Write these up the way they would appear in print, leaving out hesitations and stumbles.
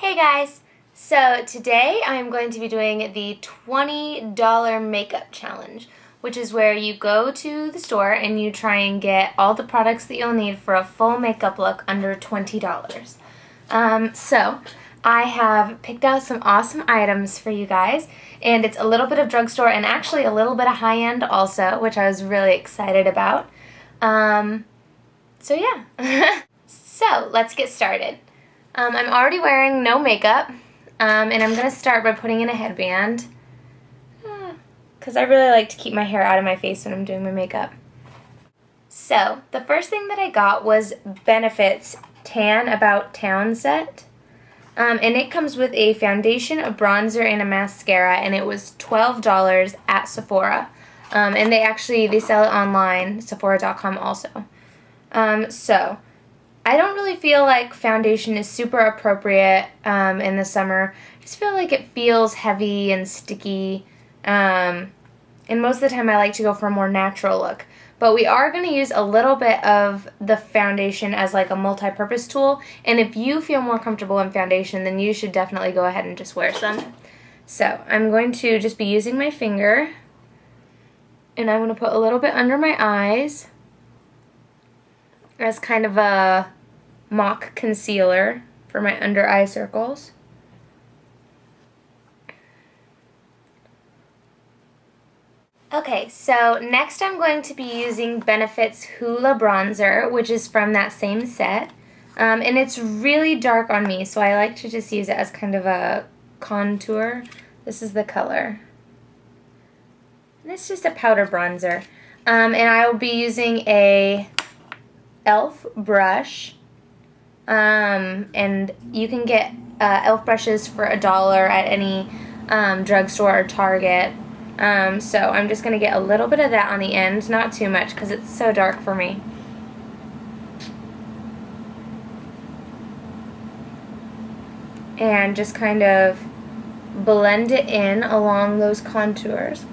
Hey guys! So today I'm going to be doing the $20 makeup challenge, which is where you go to the store and you try and get all the products that you'll need for a full makeup look under $20. So I have picked out some awesome items for you guys, and it's a little bit of drugstore and actually a little bit of high-end also, which I was really excited about. So yeah. So let's get started. I'm already wearing no makeup, and I'm going to start by putting in a headband, because I really like to keep my hair out of my face when I'm doing my makeup. So, the first thing that I got was Benefit's Tan About Town set, and it comes with a foundation, a bronzer, and a mascara, and it was $12 at Sephora, and they sell it online, Sephora.com also. So, I don't really feel like foundation is super appropriate in the summer. I just feel like it feels heavy and sticky, and most of the time I like to go for a more natural look. But we are going to use a little bit of the foundation as like a multi-purpose tool, and if you feel more comfortable in foundation, then you should definitely go ahead and just wear some. So I'm going to just be using my finger, and I'm going to put a little bit under my eyes as kind of a mock concealer for my under eye circles. Okay, so next I'm going to be using Benefit's Hoola Bronzer, which is from that same set. And it's really dark on me, so I like to just use it as kind of a contour. This is the color. And it's just a powder bronzer. And I will be using a e.l.f. brush. And you can get e.l.f. brushes for $1 at any drugstore or Target. So I'm just going to get a little bit of that on the end, not too much because it's so dark for me. And just kind of blend it in along those contours.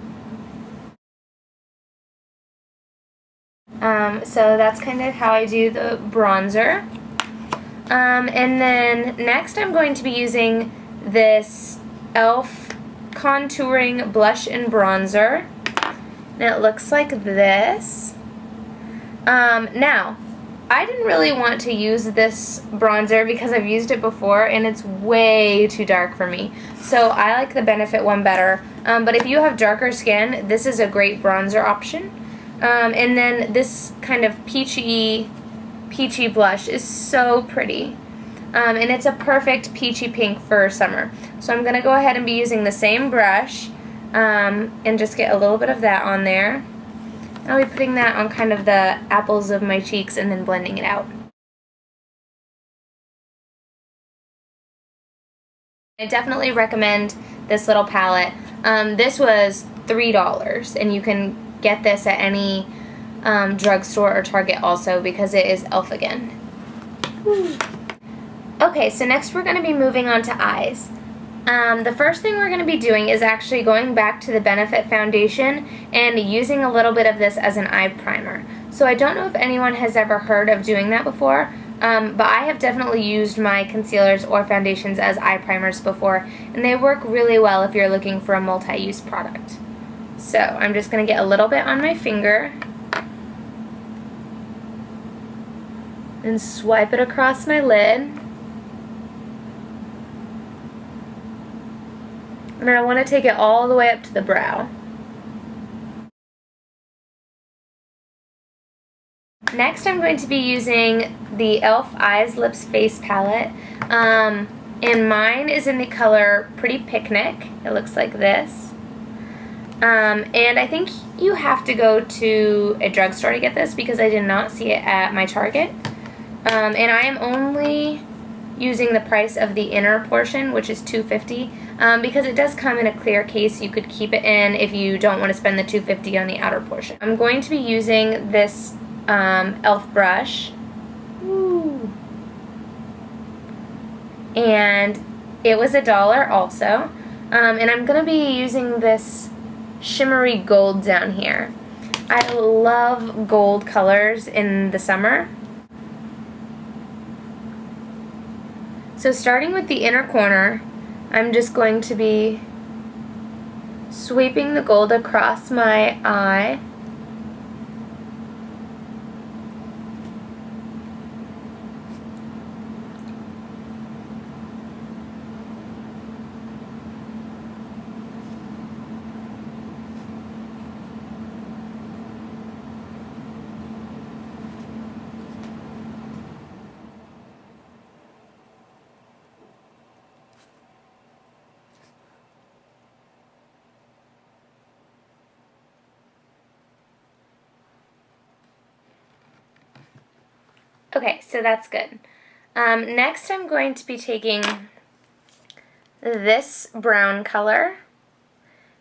So that's kind of how I do the bronzer. And then next I'm going to be using this e.l.f. contouring blush and bronzer, and it looks like this. Now, I didn't really want to use this bronzer because I've used it before and it's way too dark for me, so I like the Benefit one better. But if you have darker skin, this is a great bronzer option. And then this kind of peachy blush is so pretty. And it's a perfect peachy pink for summer. So I'm going to go ahead and be using the same brush and just get a little bit of that on there. I'll be putting that on kind of the apples of my cheeks and then blending it out. I definitely recommend this little palette. This was $3, and you can get this at any drugstore or Target also because it is e.l.f. again. Woo. Okay, so next we're going to be moving on to eyes. The first thing we're going to be doing is actually going back to the Benefit foundation and using a little bit of this as an eye primer. So I don't know if anyone has ever heard of doing that before, but I have definitely used my concealers or foundations as eye primers before, and they work really well if you're looking for a multi-use product. So I'm just going to get a little bit on my finger and swipe it across my lid. And I want to take it all the way up to the brow. Next I'm going to be using the e.l.f. Eyes Lips Face Palette. And mine is in the color Pretty Picnic. It looks like this. And I think you have to go to a drugstore to get this because I did not see it at my Target. And I am only using the price of the inner portion, which is $2.50, because it does come in a clear case. You could keep it in if you don't want to spend the $2.50 on the outer portion. I'm going to be using this e.l.f. brush. Ooh. And it was $1 also. And I'm going to be using this shimmery gold down here. I love gold colors in the summer. So starting with the inner corner, I'm just going to be sweeping the gold across my eye. Okay, so that's good. Next I'm going to be taking this brown color,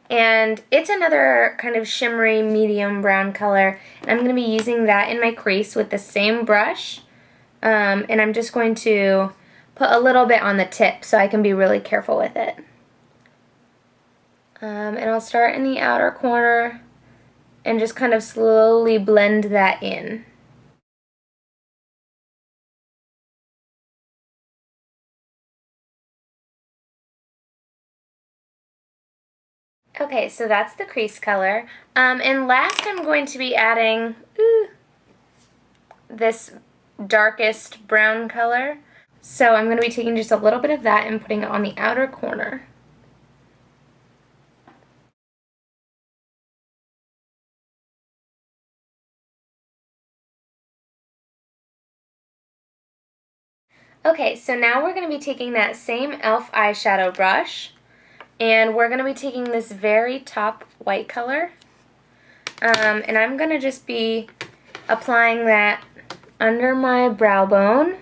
and it's another kind of shimmery medium brown color, and I'm going to be using that in my crease with the same brush, and I'm just going to put a little bit on the tip so I can be really careful with it. And I'll start in the outer corner and just kind of slowly blend that in. Okay, so that's the crease color. And last I'm going to be adding this darkest brown color. So I'm going to be taking just a little bit of that and putting it on the outer corner. Okay, so now we're going to be taking that same e.l.f. eyeshadow brush, and we're going to be taking this very top white color, and I'm going to just be applying that under my brow bone.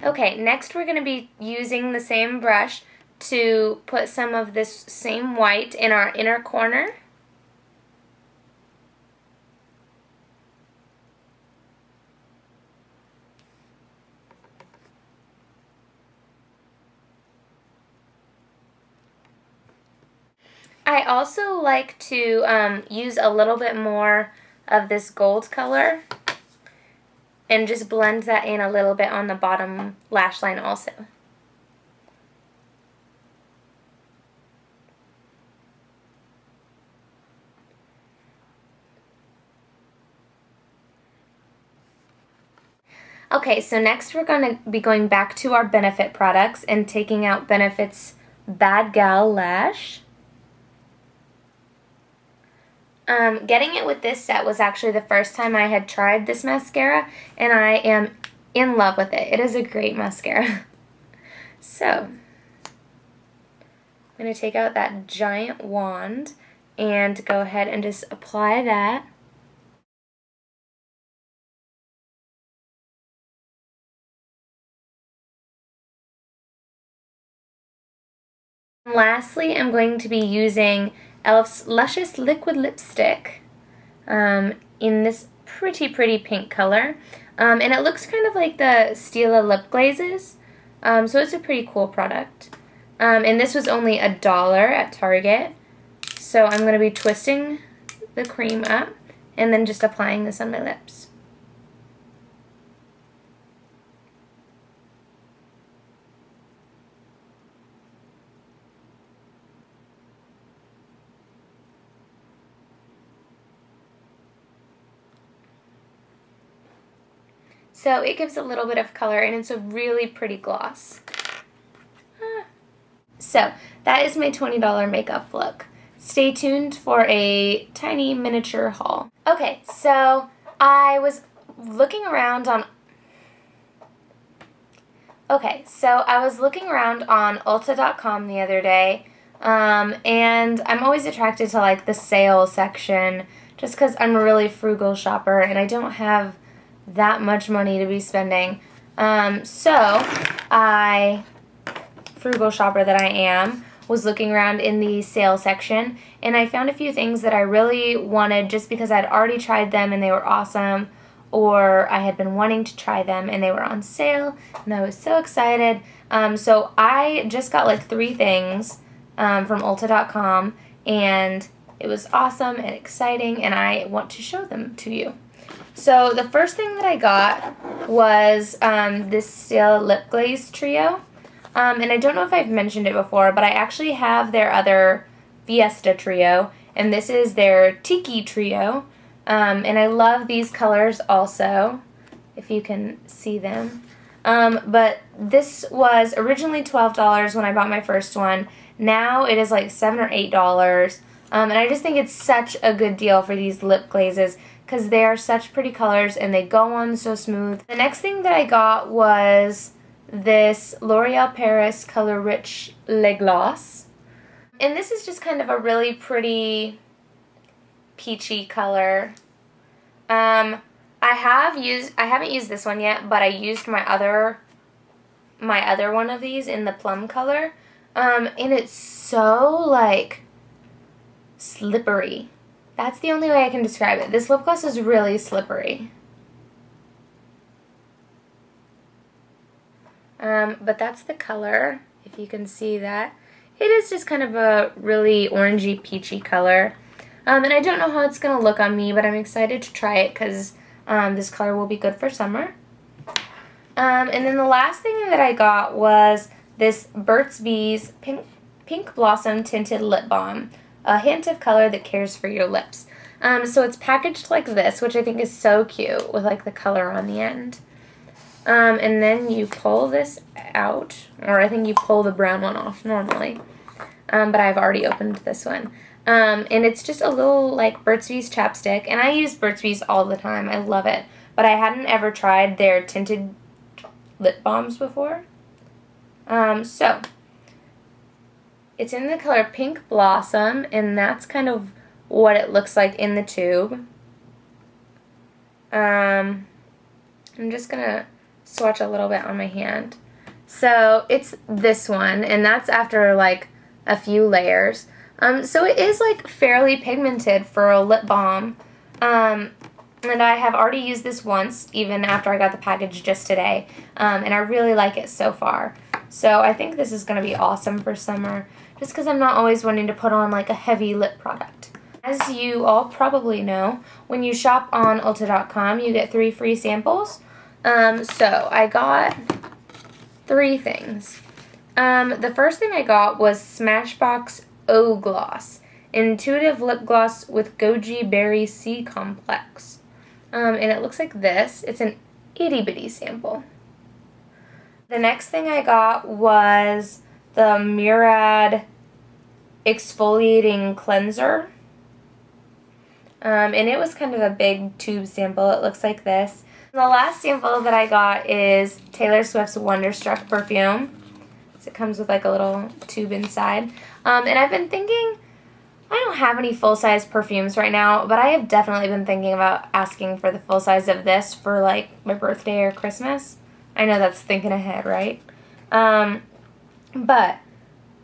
Okay, next we're going to be using the same brush to put some of this same white in our inner corner. I also like to use a little bit more of this gold color and just blend that in a little bit on the bottom lash line also. Okay, so next we're going to be going back to our Benefit products and taking out Benefit's Bad Gal Lash. Getting it with this set was actually the first time I had tried this mascara, and I am in love with it. It is a great mascara. So, I'm going to take out that giant wand and go ahead and just apply that. And lastly, I'm going to be using e.l.f.'s Luscious Liquid Lipstick in this pretty pink color. And it looks kind of like the Stila lip glazes, so it's a pretty cool product. And this was only $1 at Target. So I'm going to be twisting the cream up and then just applying this on my lips. So it gives a little bit of color, and it's a really pretty gloss. So that is my $20 makeup look. Stay tuned for a tiny miniature haul. Okay, so I was looking around on Ulta.com the other day, and I'm always attracted to like the sale section just because I'm a really frugal shopper and I don't have that much money to be spending. So frugal shopper that I am, was looking around in the sale section, and I found a few things that I really wanted just because I'd already tried them and they were awesome, or I had been wanting to try them and they were on sale, and I was so excited. So I just got like 3 things from Ulta.com, and it was awesome and exciting, and I want to show them to you. So the first thing that I got was this Still Lip Glaze Trio. And I don't know if I've mentioned it before, but I actually have their other Fiesta Trio, and this is their Tiki Trio. And I love these colors also, if you can see them. But this was originally $12 when I bought my first one. Now it is like $7 or $8. And I just think it's such a good deal for these lip glazes because they are such pretty colors and they go on so smooth. The next thing that I got was this L'Oreal Paris Color Rich Le Gloss. And this is just kind of a really pretty peachy color. I haven't used this one yet, but I used my other one of these in the plum color. And it's so like slippery. That's the only way I can describe it. This lip gloss is really slippery. But that's the color, if you can see that. It is just kind of a really orangey, peachy color. And I don't know how it's going to look on me, but I'm excited to try it because this color will be good for summer. And then the last thing that I got was this Burt's Bees Pink Blossom Tinted Lip Balm. A hint of color that cares for your lips. So it's packaged like this, which I think is so cute with like the color on the end. And then you pull this out, or I think you pull the brown one off normally. But I've already opened this one. And it's just a little like Burt's Bees chapstick, and I use Burt's Bees all the time. I love it. But I hadn't ever tried their tinted lip balms before. So it's in the color Pink Blossom, and that's kind of what it looks like in the tube. I'm just going to swatch a little bit on my hand. So it's this one, and that's after like a few layers. So it is like fairly pigmented for a lip balm. And I have already used this once, even after I got the package just today. And I really like it so far. So I think this is going to be awesome for summer, just because I'm not always wanting to put on like a heavy lip product. As you all probably know, when you shop on Ulta.com, you get 3 free samples. So I got 3 things. The first thing I got was Smashbox O Gloss, Intuitive Lip Gloss with Goji Berry C Complex. And it looks like this. It's an itty bitty sample. The next thing I got was the Murad Exfoliating Cleanser. And it was kind of a big tube sample. It looks like this. And the last sample that I got is Taylor Swift's Wonderstruck perfume. So it comes with like a little tube inside. And I've been thinking, I don't have any full-size perfumes right now, but I have definitely been thinking about asking for the full size of this for like my birthday or Christmas. I know that's thinking ahead, right? But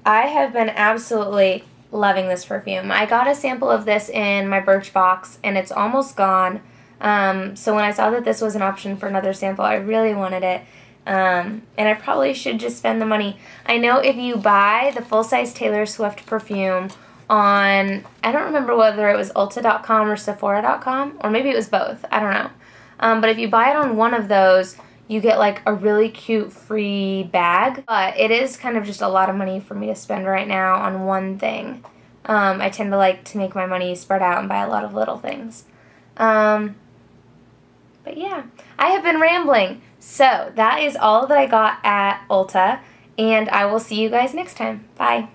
I have been absolutely loving this perfume. I got a sample of this in my Birchbox, and it's almost gone. So when I saw that this was an option for another sample, I really wanted it. And I probably should just spend the money. I know if you buy the full-size Taylor Swift perfume on, I don't remember whether it was Ulta.com or Sephora.com, or maybe it was both. I don't know. But if you buy it on one of those, you get like a really cute free bag. But it is kind of just a lot of money for me to spend right now on one thing. I tend to like to make my money spread out and buy a lot of little things. But yeah, I have been rambling. So that is all that I got at Ulta, and I will see you guys next time. Bye.